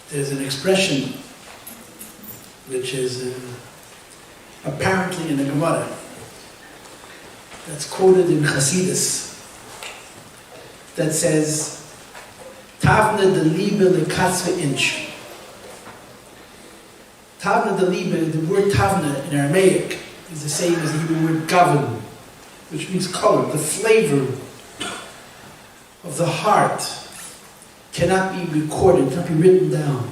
There's an expression which is apparently in the Gemara that's quoted in Chassidus that says, Tavne de Liebe le Katzve inch. Tavne de Liebe, the word Tavne in Aramaic is the same as the Hebrew word Gavin, which means color. The flavor of the heart cannot be recorded, cannot be written down.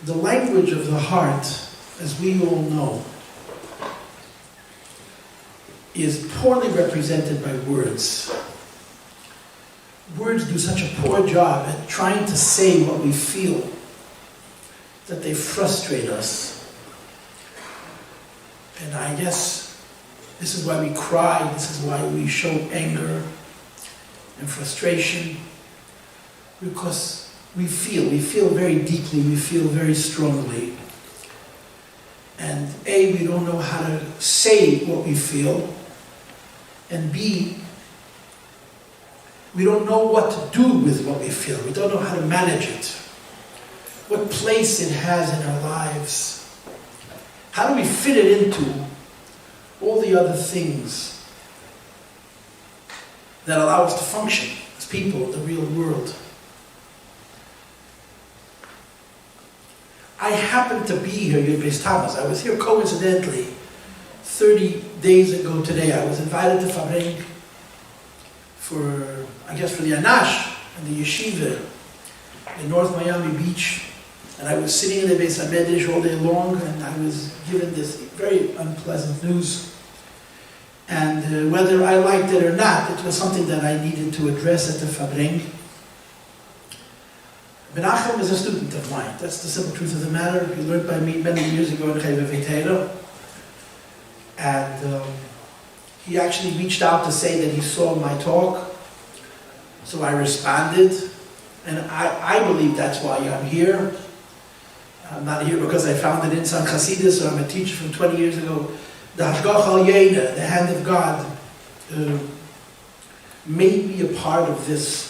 The language of the heart, as we all know, is poorly represented by words. Words do such a poor job at trying to say what we feel that they frustrate us. And I guess this is why we cry, this is why we show anger and frustration, because we feel very deeply, we feel very strongly. And A, we don't know how to say what we feel, and B, we don't know what to do with what we feel. We don't know how to manage it, what place it has in our lives. How do we fit it into all the other things that allow us to function as people in the real world? I happened to be here in Beis Thomas. I was here coincidentally 30 days ago today. I was invited to Fabring for the Anash and the yeshiva in North Miami Beach. And I was sitting in the Beis HaMedrash all day long, and I was given this very unpleasant news. And whether I liked it or not, it was something that I needed to address at the Fabring. Menachem is a student of mine. That's the simple truth of the matter. He learned by me many years ago in Achei. And he actually reached out to say that he saw my talk. So I responded. And I believe that's why I'm here. I'm not here because I founded Inside Chassidus, or I'm a teacher from 20 years ago. The Hashgach Yena, the hand of God, made me a part of this,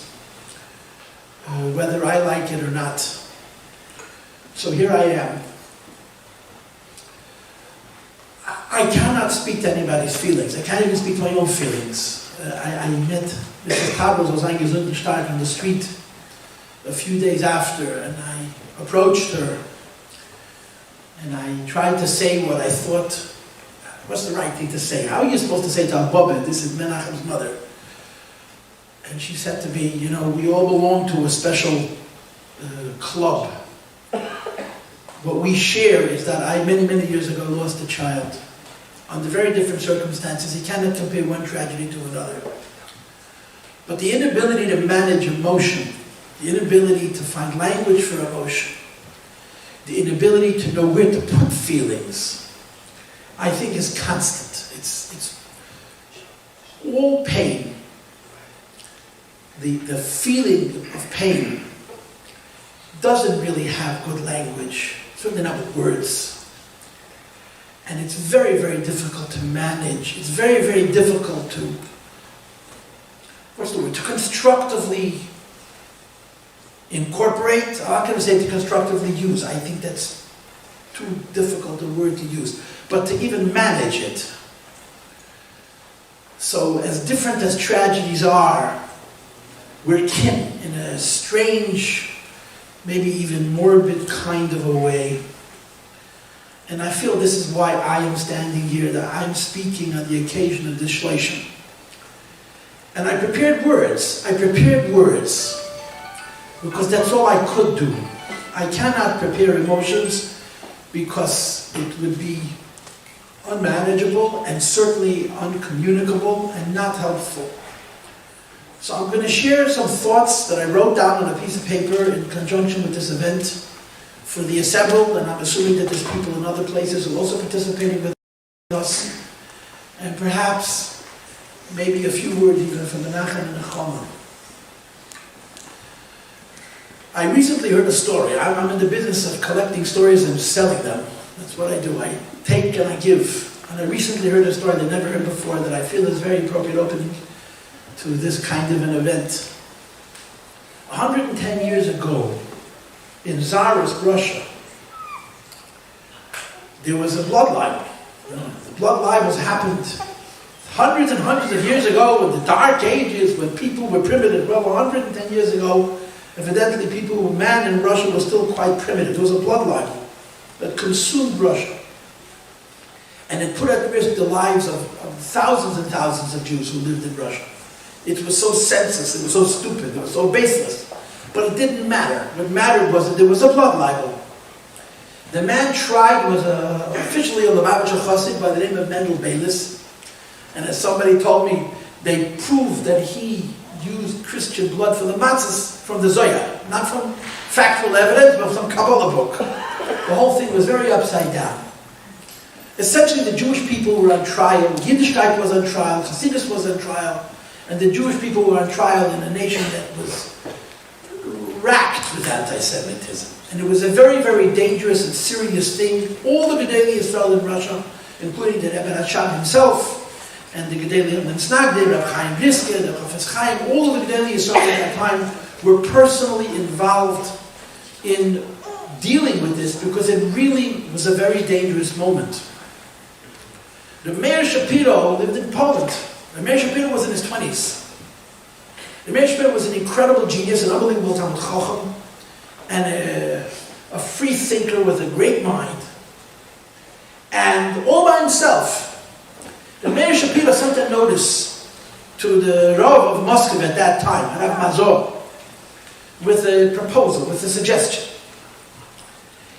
whether I like it or not. So here I am. I cannot speak to anybody's feelings. I can't even speak to my own feelings. I met Mrs. Tabos was eingesund on the street a few days after, and I approached her, and I tried to say what I thought, what's the right thing to say? How are you supposed to say to Abba, this is Menachem's mother? And she said to me, you know, we all belong to a special club. What we share is that I, many, many years ago, lost a child under very different circumstances. You cannot compare one tragedy to another. But the inability to manage emotion, the inability to find language for emotion, the inability to know where to put feelings, I think is constant. It's all pain. The feeling of pain doesn't really have good language, certainly not with words. And it's very, very difficult to manage. It's very, very difficult to, to constructively incorporate. I'm not going to say to constructively use. I think that's too difficult a word to use. But to even manage it. So as different as tragedies are, we're kin in a strange, maybe even morbid kind of a way. And I feel this is why I am standing here, that I'm speaking on the occasion of this shleishim. And I prepared words. Because that's all I could do. I cannot prepare emotions because it would be unmanageable and certainly uncommunicable and not helpful. So I'm going to share some thoughts that I wrote down on a piece of paper in conjunction with this event for the assembled, and I'm assuming that there's people in other places who are also participating with us, and perhaps maybe a few words even from Menachem and Machon. I recently heard a story. I'm in the business of collecting stories and selling them. That's what I do. I take and I give. And I recently heard a story that I never heard before that I feel is very appropriate opening to this kind of an event. 110 years ago, in Tsarist Russia, there was a blood libel. The blood libels happened hundreds and hundreds of years ago in the Dark Ages when people were primitive. Well, 110 years ago, evidently man in Russia was still quite primitive. There was a blood libel that consumed Russia. And it put at risk the lives of thousands and thousands of Jews who lived in Russia. It was so senseless, it was so stupid, it was so baseless. But it didn't matter. What mattered was that there was a blood libel. The man tried was officially a Lubavitcher Chassid by the name of Mendel Bayless. And as somebody told me, they proved that he used Christian blood for the matzahs from the Zohar. Not from factual evidence, but from Kabbalah book. The whole thing was very upside down. Essentially, the Jewish people were on trial. Yiddishkeit was on trial. Chassidus was on trial. And the Jewish people were on trial in a nation that was racked with anti-Semitism. And it was a very, very dangerous and serious thing. All the Gedalias fell in Russia, including the Rebbe Rashab himself, and the Gedalia of Snagde, Rabbi Chaim Briske, the Chafetz Chaim, all of the Gedalias at that time were personally involved in dealing with this because it really was a very dangerous moment. The Meir Shapiro lived in Poland. The Meir Shapiro was in his 20s. The Meir Shapiro was an incredible genius, an unbelievable Talmud Chacham, and a free thinker with a great mind. And all by himself, the Meir Shapiro sent a notice to the Rav of Moscow at that time, Rav Mazor, with a proposal, with a suggestion.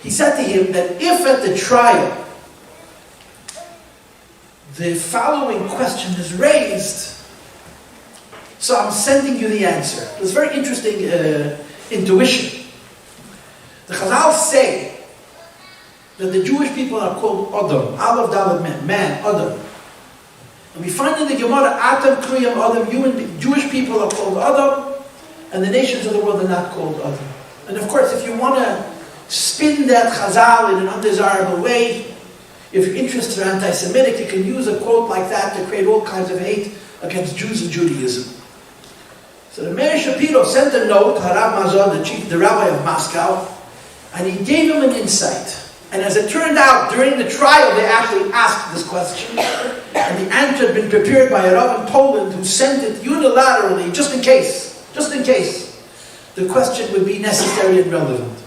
He said to him that if at the trial the following question is raised, so I'm sending you the answer. It was a very interesting intuition. The Chazal say that the Jewish people are called Adam, Aleph Dalet Mem, man, Adam. And we find in the Gemara, Atam Kriyam Adam, Jewish people are called Adam, and the nations of the world are not called Adam. And of course, if you want to spin that Chazal in an undesirable way, if your interests are anti-Semitic, you can use a quote like that to create all kinds of hate against Jews and Judaism. So the Meir Shapiro sent a note to Rav Mazon, the rabbi of Moscow, and he gave him an insight. And as it turned out, during the trial, they actually asked this question. And the answer had been prepared by a Rav in Poland who sent it unilaterally, just in case, the question would be necessary and relevant.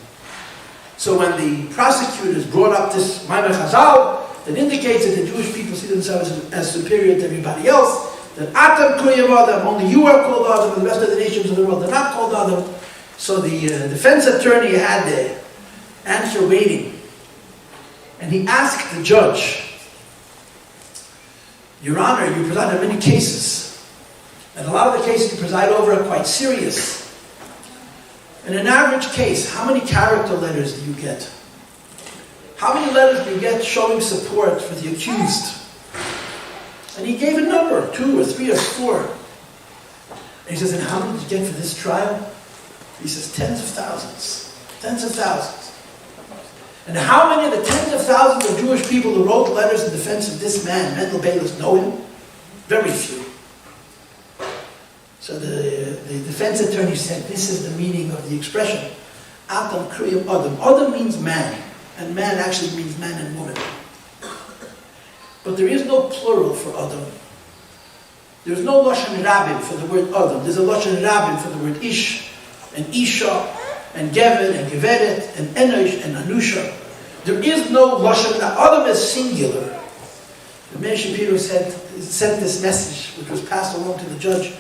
So when the prosecutors brought up this Maimer Chazal that indicates that the Jewish people see themselves as superior to everybody else, that Atam Kuyam Adam, only you are called Adam, and the rest of the nations of the world are not called Adam. So the defense attorney had the answer waiting. And he asked the judge, Your Honor, you preside on many cases. And a lot of the cases you preside over are quite serious. In an average case, how many character letters do you get? How many letters do you get showing support for the accused? And he gave a number, 2 or 3 or 4. And he says, and how many did you get for this trial? He says, tens of thousands. Tens of thousands. And how many of the tens of thousands of Jewish people who wrote letters in defense of this man, Mendel Bayless, know him? Very few. So the defense attorney said, this is the meaning of the expression, Atam Kriyam Adam. Adam means man, and man actually means man and woman. But there is no plural for Adam. There's no Lashon Rabin for the word Adam. There's a Lashon Rabin for the word Ish, and Isha, and Geved, and Geveret, and Enosh, and Anusha. There is no Lashon Rabin. Adam is singular. The Meir Shapiro sent this message, which was passed along to the judge.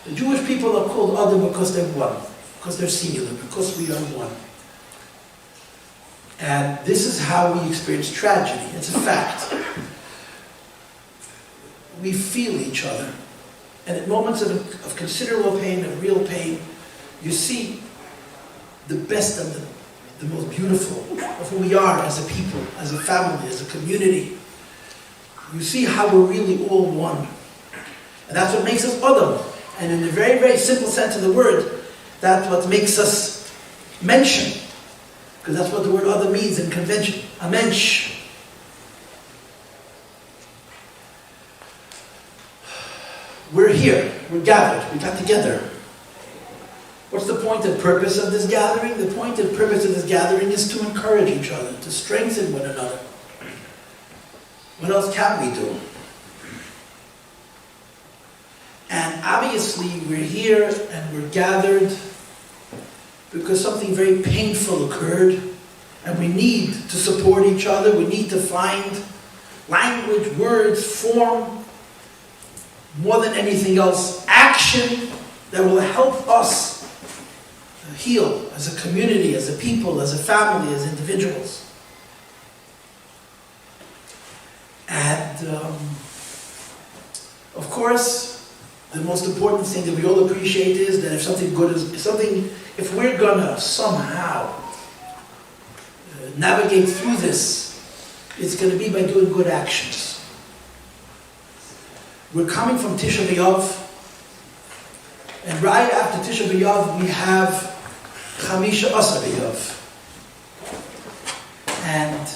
The Jewish people are called Adam because they're one, because they're singular, because we are one. And this is how we experience tragedy. It's a fact. We feel each other. And at moments of considerable pain, of real pain, you see the best and the most beautiful of who we are as a people, as a family, as a community. You see how we're really all one. And that's what makes us Adam. And in a very, very simple sense of the word, that's what makes us mention. Because that's what the word Adam means in convention. A mensch. We're here. We're gathered. We got together. What's the point and purpose of this gathering? The point and purpose of this gathering is to encourage each other, to strengthen one another. What else can we do? And obviously we're here and we're gathered because something very painful occurred, and we need to support each other. We need to find language, words, form, more than anything else, action that will help us heal as a community, as a people, as a family, as individuals. And of course, the most important thing that we all appreciate is that if we're gonna somehow navigate through this, it's gonna be by doing good actions. We're coming from Tisha B'Av, and right after Tisha B'Av we have Chamisha Asar B'Av. And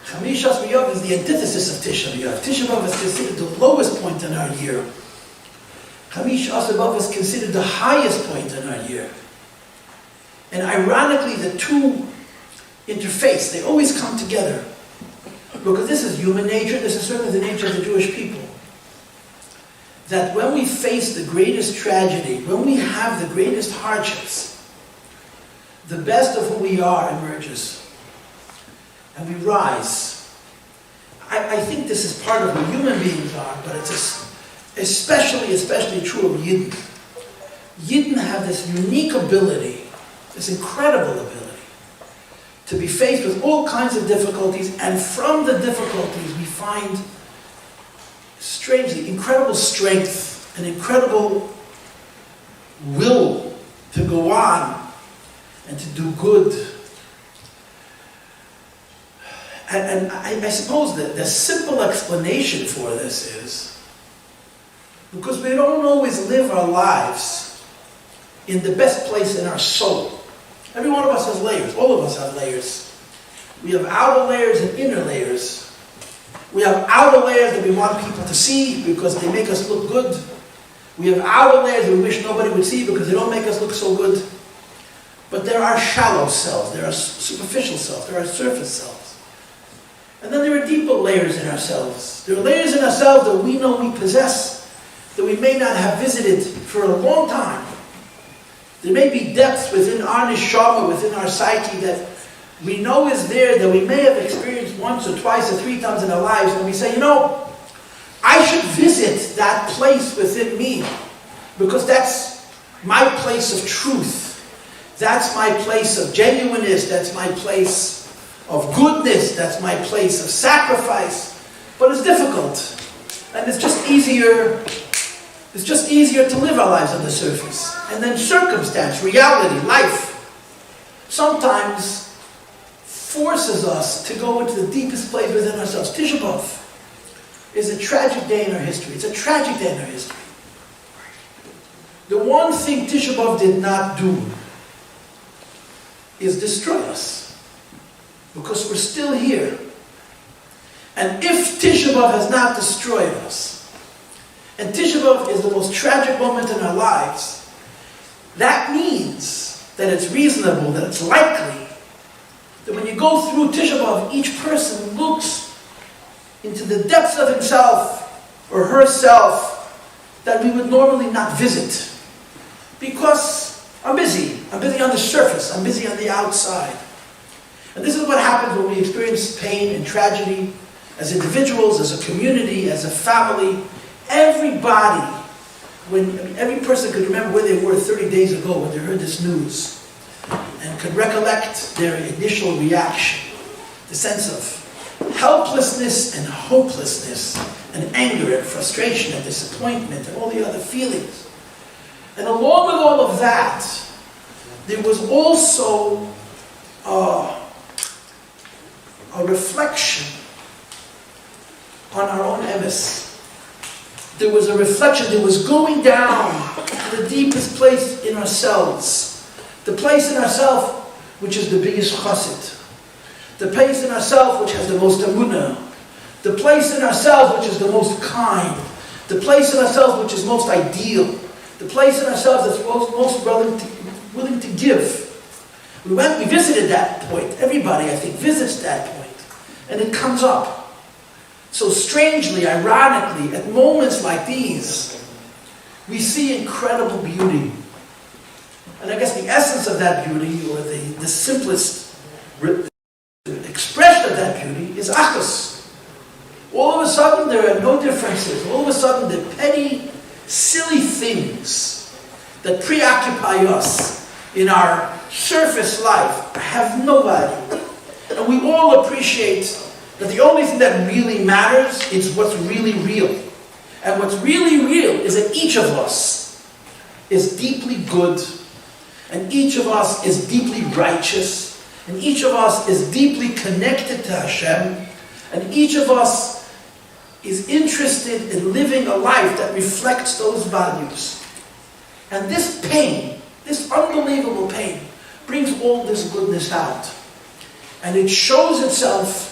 Chamisha Asar B'Av is the antithesis of Tisha B'Av. Tisha B'Av is considered the lowest point in our year. Chamisha Asar B'Av is considered the highest point in our year. And ironically, the two interface, they always come together. Because this is human nature, this is certainly the nature of the Jewish people. That when we face the greatest tragedy, when we have the greatest hardships, the best of who we are emerges. And we rise. I think this is part of who human beings are, but it's especially true of Yidden. Yidden have this unique ability, this incredible ability, to be faced with all kinds of difficulties, and from the difficulties we find, strangely, incredible strength and incredible will to go on and to do good. And I suppose that the simple explanation for this is because we don't always live our lives in the best place in our soul. Every one of us has layers. All of us have layers. We have outer layers and inner layers. We have outer layers that we want people to see because they make us look good. We have outer layers that we wish nobody would see because they don't make us look so good. But there are shallow selves, there are superficial selves, there are surface selves. And then there are deeper layers in ourselves. There are layers in ourselves that we know we possess, that we may not have visited for a long time. There may be depths within our neshama, within our psyche, that we know is there, that we may have experienced once or twice or three times in our lives, and we say, I should visit that place within me, because that's my place of truth. That's my place of genuineness. That's my place of goodness. That's my place of sacrifice. But it's difficult. And it's just easier to live our lives on the surface. And then circumstance, reality, life, sometimes forces us to go into the deepest place within ourselves. Tisha B'Av is a tragic day in our history. It's a tragic day in our history. The one thing Tisha B'Av did not do is destroy us, because we're still here. And if Tisha B'Av has not destroyed us, and Tisha B'Av is the most tragic moment in our lives, that means that it's reasonable, that it's likely, that when you go through Tisha B'Av, each person looks into the depths of himself or herself that we would normally not visit. Because I'm busy on the surface, I'm busy on the outside. And this is what happens when we experience pain and tragedy as individuals, as a community, as a family. Every person could remember where they were 30 days ago when they heard this news, and could recollect their initial reaction, the sense of helplessness and hopelessness and anger and frustration and disappointment and all the other feelings. And along with all of that, there was also a reflection on our own emes. There was a reflection, there was going down to the deepest place in ourselves. The place in ourselves which is the biggest chassid. The place in ourselves which has the most emunah. The place in ourselves which is the most kind. The place in ourselves which is most ideal. the place in ourselves that's most willing to give. We visited that point. Everybody, I think, visits that point. And it comes up. So strangely, ironically, at moments like these, we see incredible beauty. And I guess the essence of that beauty, or the simplest expression of that beauty, is achus. All of a sudden, there are no differences. All of a sudden, the petty, silly things that preoccupy us in our surface life have no value. And we all appreciate that the only thing that really matters is what's really real. And what's really real is that each of us is deeply good, and each of us is deeply righteous, and each of us is deeply connected to Hashem, and each of us is interested in living a life that reflects those values. And this pain, this unbelievable pain, brings all this goodness out. And it shows itself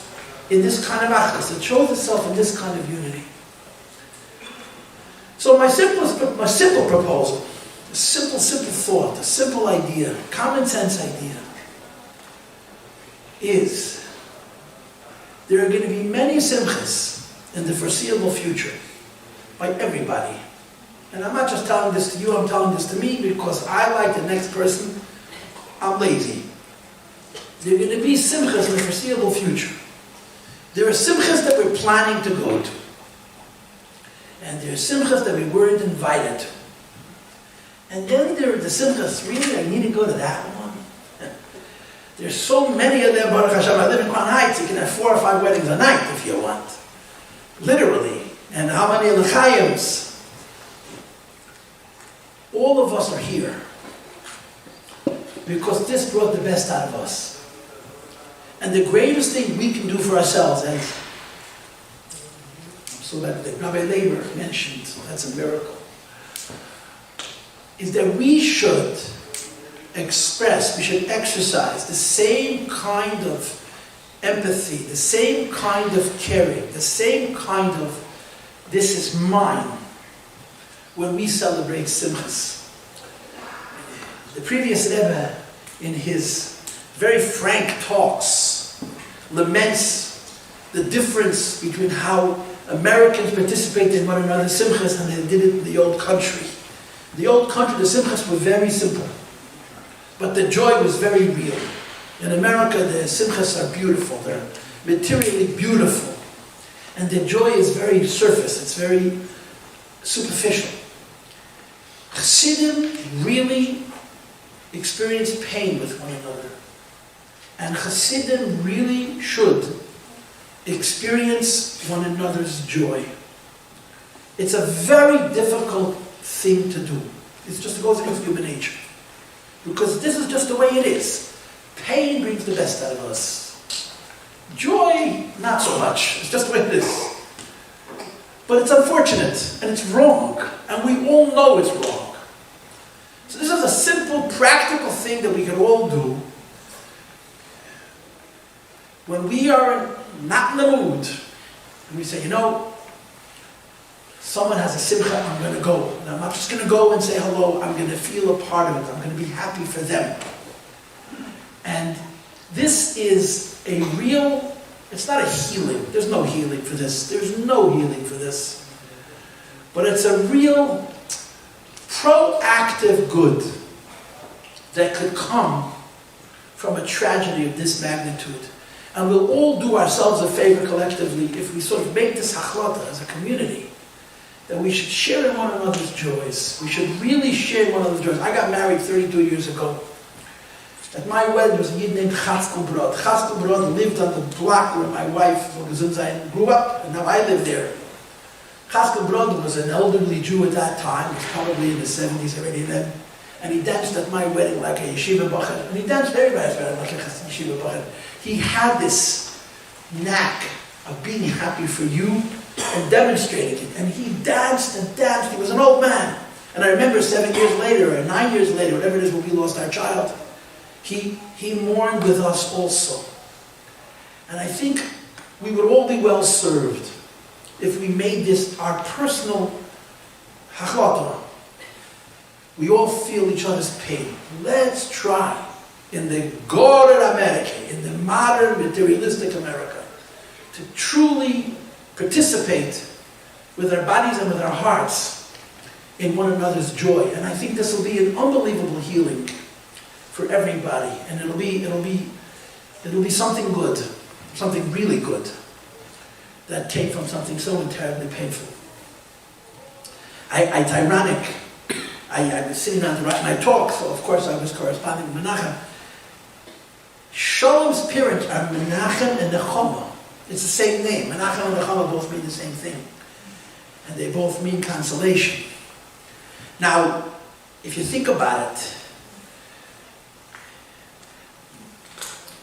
in this kind of achas. It shows itself in this kind of unity. So my simple proposal, a simple thought, a simple idea, common sense idea, is there are going to be many simchas in the foreseeable future by everybody. And I'm not just telling this to you, I'm telling this to me because I, like the next person, I'm lazy. There are going to be simchas in the foreseeable future. There are simchas that we're planning to go to. And there are simchas that we weren't invited to. And then there are the simchas, really, I need to go to that one. There's so many of them, Baruch Hashem. I live in Crown Heights, you can have 4 or 5 weddings a night if you want. Literally. And how many l'chaims? All of us are here because this brought the best out of us. And the greatest thing we can do for ourselves, and so that Rabbi Labor mentioned, that's a miracle, is that we should exercise the same kind of empathy, the same kind of caring, the same kind of this is mine when we celebrate simchas. The previous rebbe, in his very frank talks, laments the difference between how Americans participated in one another's simchas and they did it in the old country. In the old country, the simchas were very simple, but the joy was very real. In America, the simchas are beautiful. They're materially beautiful. And the joy is very surface. It's very superficial. Chassidim really experience pain with one another. And Chassidim really should experience one another's joy. It's a very difficult thing to do. It just goes against human nature. Because this is just the way it is. Pain brings the best out of us. Joy, not so much. It's just the way it is. But it's unfortunate, and it's wrong. And we all know it's wrong. So this is a simple, practical thing that we can all do. When we are not in the mood, and we say, someone has a simcha, I'm going to go. And I'm not just going to go and say hello, I'm going to feel a part of it. I'm going to be happy for them. And this is a real, it's not a healing. There's no healing for this. There's no healing for this. But it's a real proactive good that could come from a tragedy of this magnitude. And we'll all do ourselves a favor collectively if we sort of make this hachlata as a community, that we should share in one another's joys. We should really share in one another's joys. I got married 32 years ago. At my wedding, there was a yid named Chaskel Brod. Chaskel Brod lived on the block where my wife, grew up, and now I live there. Chaskel Brod was an elderly Jew at that time. He was probably in the 70s already then. And he danced at my wedding like a yeshiva bachar. And he danced very nice like a yeshiva bachar. He had this knack of being happy for you and demonstrating it. And he danced and danced. He was an old man. And I remember 7 years later, or 9 years later, whatever it is when we lost our child, he mourned with us also. And I think we would all be well served if we made this our personal hachlata. We all feel each other's pain. Let's try, in the good America, in the modern materialistic America, to truly participate with our bodies and with our hearts in one another's joy. And I think this will be an unbelievable healing for everybody. And it'll be something good, something really good, that came from something so terribly painful. It's ironic. I was sitting down to write my talk, so of course I was corresponding with Menachem. Shalom's parents are Menachem and Nechama. It's the same name. Menachem and Nechama both mean the same thing. And they both mean consolation. Now, if you think about it,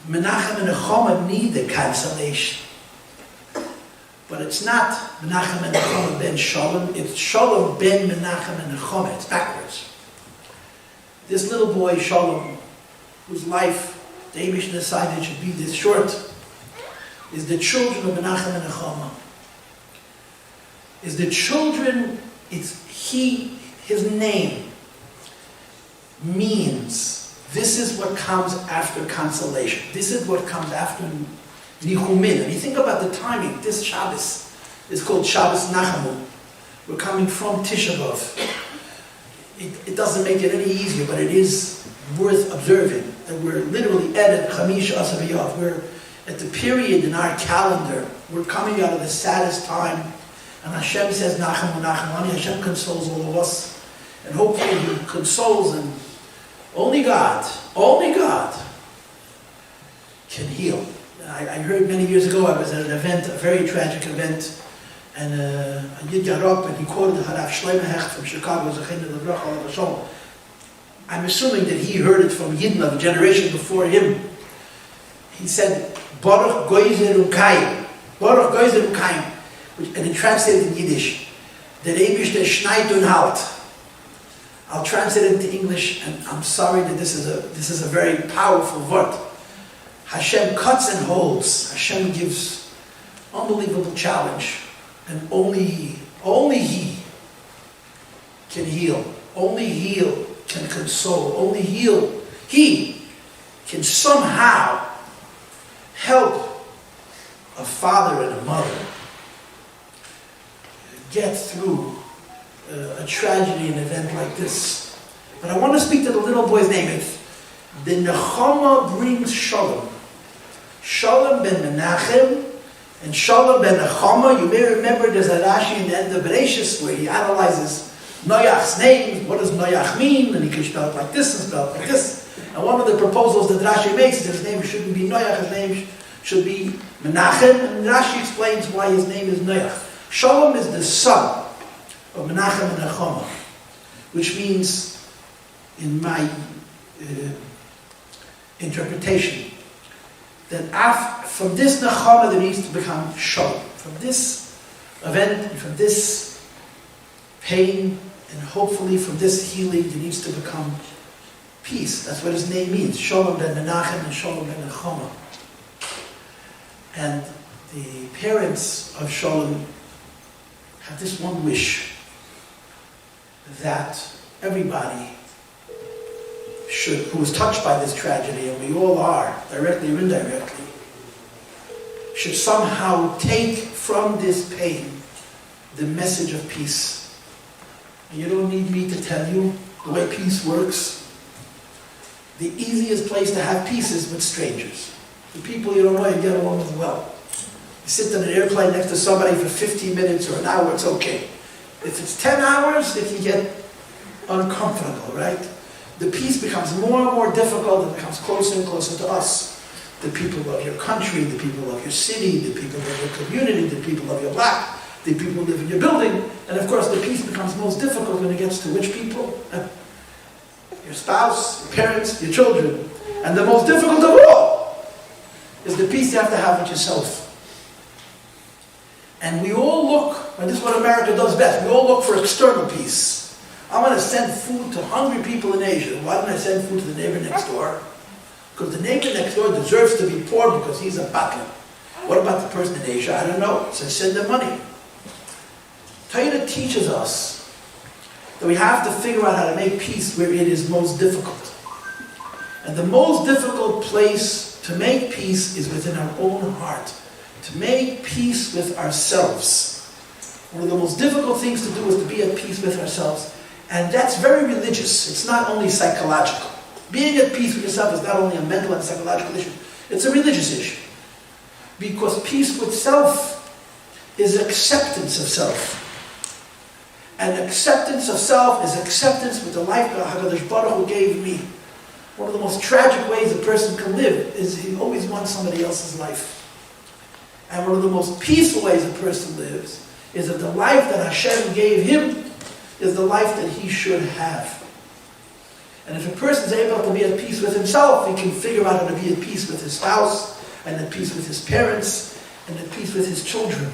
Menachem and Nechama need the consolation. But it's not Menachem and Nechama ben Shalom, it's Shalom ben Menachem and Nechama. It's backwards. This little boy, Shalom, whose life the Eibush decided should be this short, is the children of Menachem and Nechama. Is the children, his name means this is what comes after consolation. This is what comes after Nichumin. And you think about the timing, this Shabbos is called Shabbos Nachamu. We're coming from Tisha B'Av. It doesn't make it any easier, but it is worth observing that we're literally at Chamish Asar B'Av. We're at the period in our calendar. We're coming out of the saddest time. And Hashem says, Nachamu, Nachamu. Hashem consoles all of us. And hopefully He consoles, and only God can heal. I heard many years ago, I was at an event, a very tragic event, and a Yid got up and he quoted the Harav Shlomo Hecht from Chicago, Achei Temimim. I'm assuming that he heard it from Yidden of a generation before him. He said, Baruch Goyzer Ukayim, Baruch Goyzer Ukayim, and it translated in Yiddish, der Eibush der Schneit und Halt. I'll translate it into English, and I'm sorry that this is a very powerful word. Hashem cuts and holds. Hashem gives unbelievable challenge, and only He can heal. Only He can console. Only He can somehow help a father and a mother get through a tragedy, an event like this. But I want to speak to the little boy's name. The Nechama brings Shalom. Shalom ben Menachem and Shalom ben Nechama. You may remember there's a Rashi in the end of Bereshis where he analyzes Noach's name. What does Noach mean? And he can spell it like this and spell it like this. And one of the proposals that Rashi makes is his name shouldn't be Noach, his name should be Menachem. And Rashi explains why his name is Noach. Shalom is the son of Menachem and Nechama, which means, in my interpretation, that from this Nechama there needs to become Shalom. From this event, from this pain, and hopefully from this healing there needs to become peace. That's what his name means. Shalom ben Menachem and Shalom ben Nechama. And the parents of Shalom have this one wish, that everybody who was touched by this tragedy, and we all are, directly or indirectly, should somehow take from this pain the message of peace. And you don't need me to tell you the way peace works. The easiest place to have peace is with strangers. The people you don't know, you get along with well. You sit on an airplane next to somebody for 15 minutes or an hour, it's okay. If it's 10 hours, it can get uncomfortable, right? The peace becomes more and more difficult, and becomes closer and closer to us. The people of your country, the people of your city, the people of your community, the people of your block, the people who live in your building. And of course, the peace becomes most difficult when it gets to which people? Your spouse, your parents, your children. And the most difficult of all is the peace you have to have with yourself. And we all look, and this is what America does best, we all look for external peace. I'm going to send food to hungry people in Asia. Why don't I send food to the neighbor next door? Because the neighbor next door deserves to be poor because he's a butler. What about the person in Asia? I don't know. So send them money. Torah teaches us that we have to figure out how to make peace where it is most difficult. And the most difficult place to make peace is within our own heart. To make peace with ourselves. One of the most difficult things to do is to be at peace with ourselves. And that's very religious. It's not only psychological. Being at peace with yourself is not only a mental and psychological issue. It's a religious issue. Because peace with self is acceptance of self. And acceptance of self is acceptance with the life that HaKadosh Baruch Hu gave me. One of the most tragic ways a person can live is he always wants somebody else's life. And one of the most peaceful ways a person lives is that the life that Hashem gave him is the life that he should have. And if a person is able to be at peace with himself, he can figure out how to be at peace with his spouse, and at peace with his parents, and at peace with his children.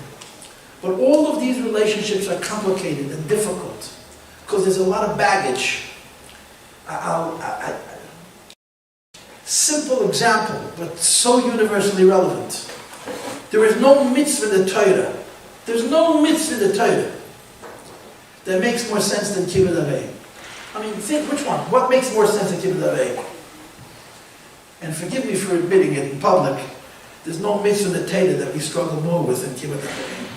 But all of these relationships are complicated and difficult because there's a lot of baggage. Simple example, but so universally relevant. There is no mitzvah in the Torah. There's no mitzvah in the Torah that makes more sense than kibbud avei. I mean, think which one? What makes more sense than kibbud avei? And forgive me for admitting it in public, there's no mitzvah in the Torah that we struggle more with than kibbud avei.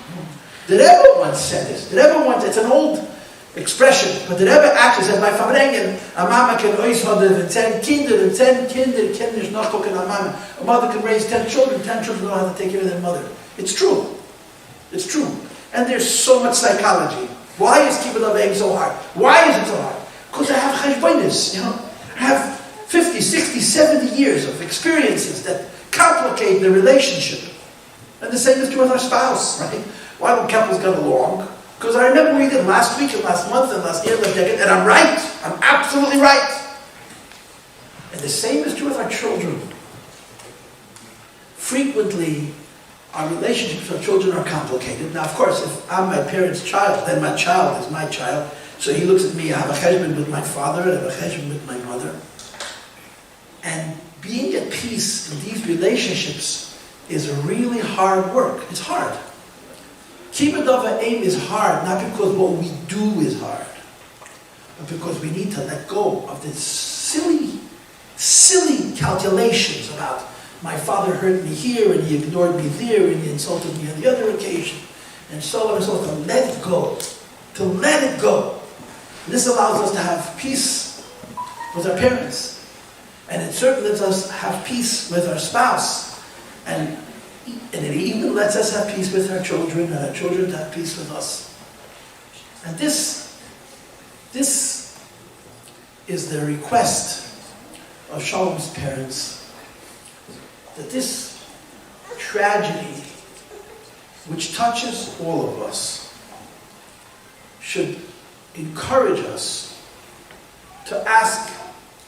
The Rebbe once said this. The Rebbe once, it's an old expression, but the Rebbe actually said, "By Fabrengen, a mama can always have 10 kinder, and 10 kinder can not cook a mama. A mother can raise 10 children, 10 children don't have to take care of their mother." It's true. It's true. And there's so much psychology. Why is kibbud avei so hard? Why is it so hard? Because I have cheshbonos, I have 50, 60, 70 years of experiences that complicate the relationship. And the same is true with our spouse, right? Why don't couples get along? Because I remember we did last week and last month and last year and last decade, and I'm right. I'm absolutely right. And the same is true with our children. Frequently, our relationships with our children are complicated. Now, of course, if I'm my parents' child, then my child is my child. So he looks at me, I have a cheshbon with my father, and I have a cheshbon with my mother. And being at peace in these relationships is really hard work. It's hard. Kibbud avei is hard, not because what we do is hard, but because we need to let go of these silly calculations about my father hurt me here, and he ignored me there, and he insulted me on the other occasion, and so on and so forth. To let it go. To let it go. And this allows us to have peace with our parents. And it certainly lets us have peace with our spouse. And it even lets us have peace with our children, and our children have peace with us. And this is the request of Shalom's parents, that this tragedy, which touches all of us, should encourage us to ask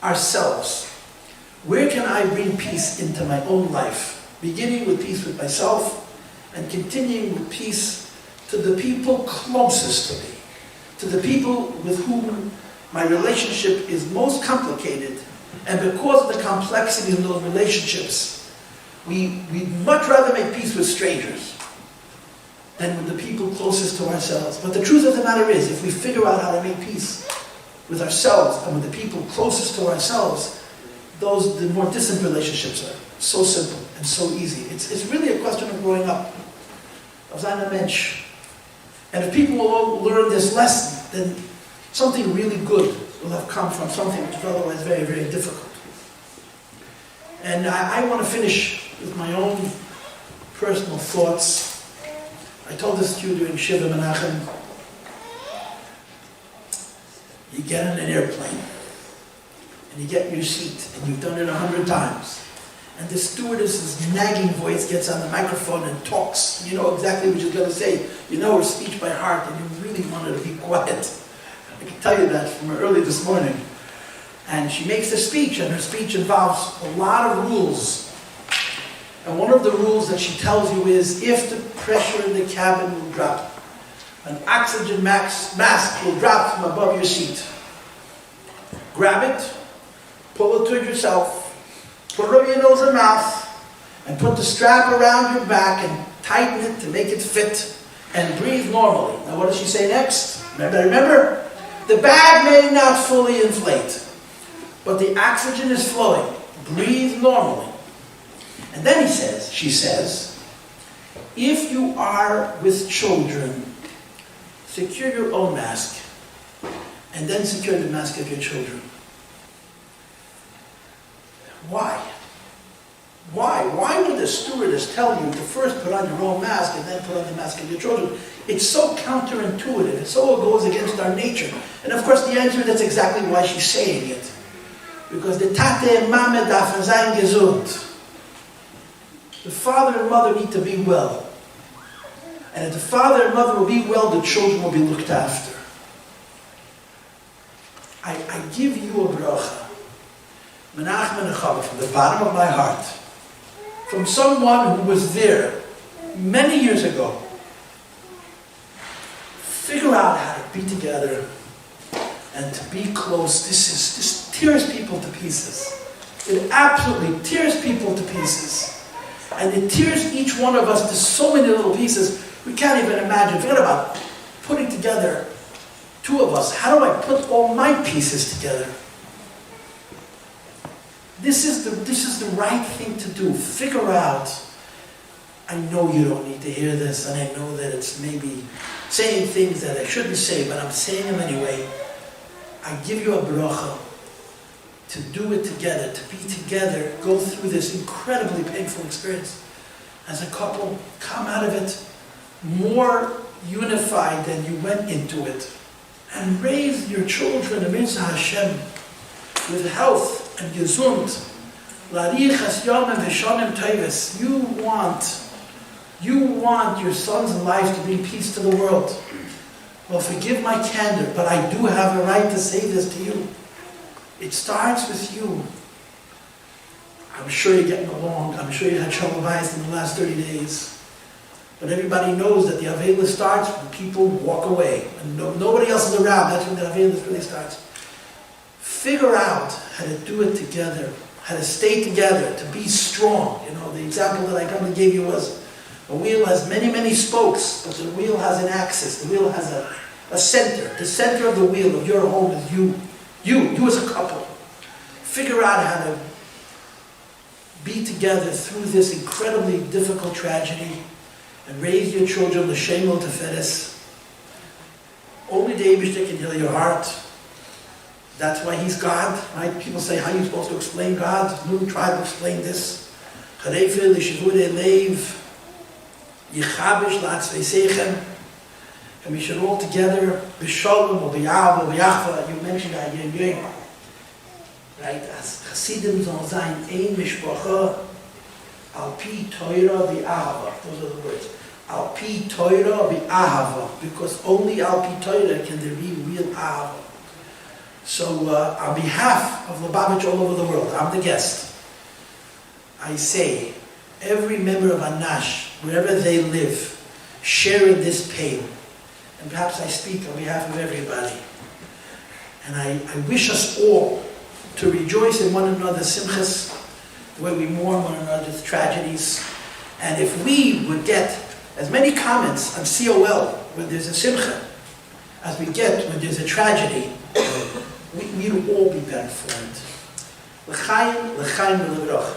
ourselves, where can I bring peace into my own life? Beginning with peace with myself, and continuing with peace to the people closest to me, to the people with whom my relationship is most complicated. And because of the complexity of those relationships, we'd much rather make peace with strangers than with the people closest to ourselves. But the truth of the matter is, if we figure out how to make peace with ourselves and with the people closest to ourselves, the more distant relationships are so simple and so easy. It's really a question of growing up, of sein a Mensch. And if people will all learn this lesson, then something really good will have come from something which is otherwise very, very difficult. And I want to finish with my own personal thoughts. I told this to you during Shiva Menachem. You get on an airplane, and you get in your seat, and you've done it 100 times. And the stewardess's nagging voice gets on the microphone and talks. You know exactly what she's going to say. You know her speech by heart, and you really want her to be quiet. I can tell you that from early this morning. And she makes a speech, and her speech involves a lot of rules. And one of the rules that she tells you is, if the pressure in the cabin will drop, an oxygen mask will drop from above your seat. Grab it, pull it toward yourself, put it over your nose and mouth, and put the strap around your back and tighten it to make it fit, and breathe normally. Now what does she say next? Remember? The bag may not fully inflate, but the oxygen is flowing. Breathe normally. And then she says, if you are with children, secure your own mask, and then secure the mask of your children. Why? Why would the stewardess tell you to first put on your own mask and then put on the mask of your children? It's so counterintuitive. It so goes against our nature. And of course the answer is that's exactly why she's saying it. Because the tate and mame dafen sein gesund. The father and mother need to be well. And if the father and mother will be well, the children will be looked after. I give you a bracha, menach menachava, from the bottom of my heart, from someone who was there many years ago. Figure out how to be together and to be close. This tears people to pieces. It absolutely tears people to pieces. And it tears each one of us to so many little pieces we can't even imagine. Forget about putting together two of us. How do I put all my pieces together? This is the right thing to do. Figure out. I know you don't need to hear this, and I know that it's maybe saying things that I shouldn't say, but I'm saying them anyway. I give you a bracha to do it together, to be together, go through this incredibly painful experience as a couple, come out of it more unified than you went into it, and raise your children amidst Hashem with health and gesund. You want your sons and lives to bring peace to the world. Well, forgive my candor, but I do have a right to say this to you. It starts with you. I'm sure you're getting along. I'm sure you had trouble in the last 30 days. But everybody knows that the Avela starts when people walk away. And nobody else is around. That's when the Avela really starts. Figure out how to do it together. How to stay together. To be strong. You know, the example that I probably gave you was a wheel has many, many spokes, but the wheel has an axis. The wheel has a center. The center of the wheel of your home is you. You as a couple. Figure out how to be together through this incredibly difficult tragedy and raise your children l'shem teferes. Only the Eibishter can heal your heart. That's why he's God, right? People say, how are you supposed to explain God? No, try to explain this. Charefel l'shivudei leiv, yichabish la'atzvei seichem. And we should all together, b'shalom, or b'yav, or b'yachva. You mentioned that again, right? As Chassidim zon zayin ein mishpacha, al pi Torah b'ahava. Those are the words. Al pi Torah b'ahava. Because only al pi Torah can there be real ahava. So on behalf of Lubavitch all over the world, I'm the guest. I say, every member of Anash, wherever they live, sharing this pain. And perhaps I speak on behalf of everybody. And I wish us all to rejoice in one another's simchas, where we mourn one another's tragedies. And if we would get as many comments on COL when there's a simcha as we get when there's a tragedy, we'd all be better for it. L'chaim, l'chaim, l'levrach.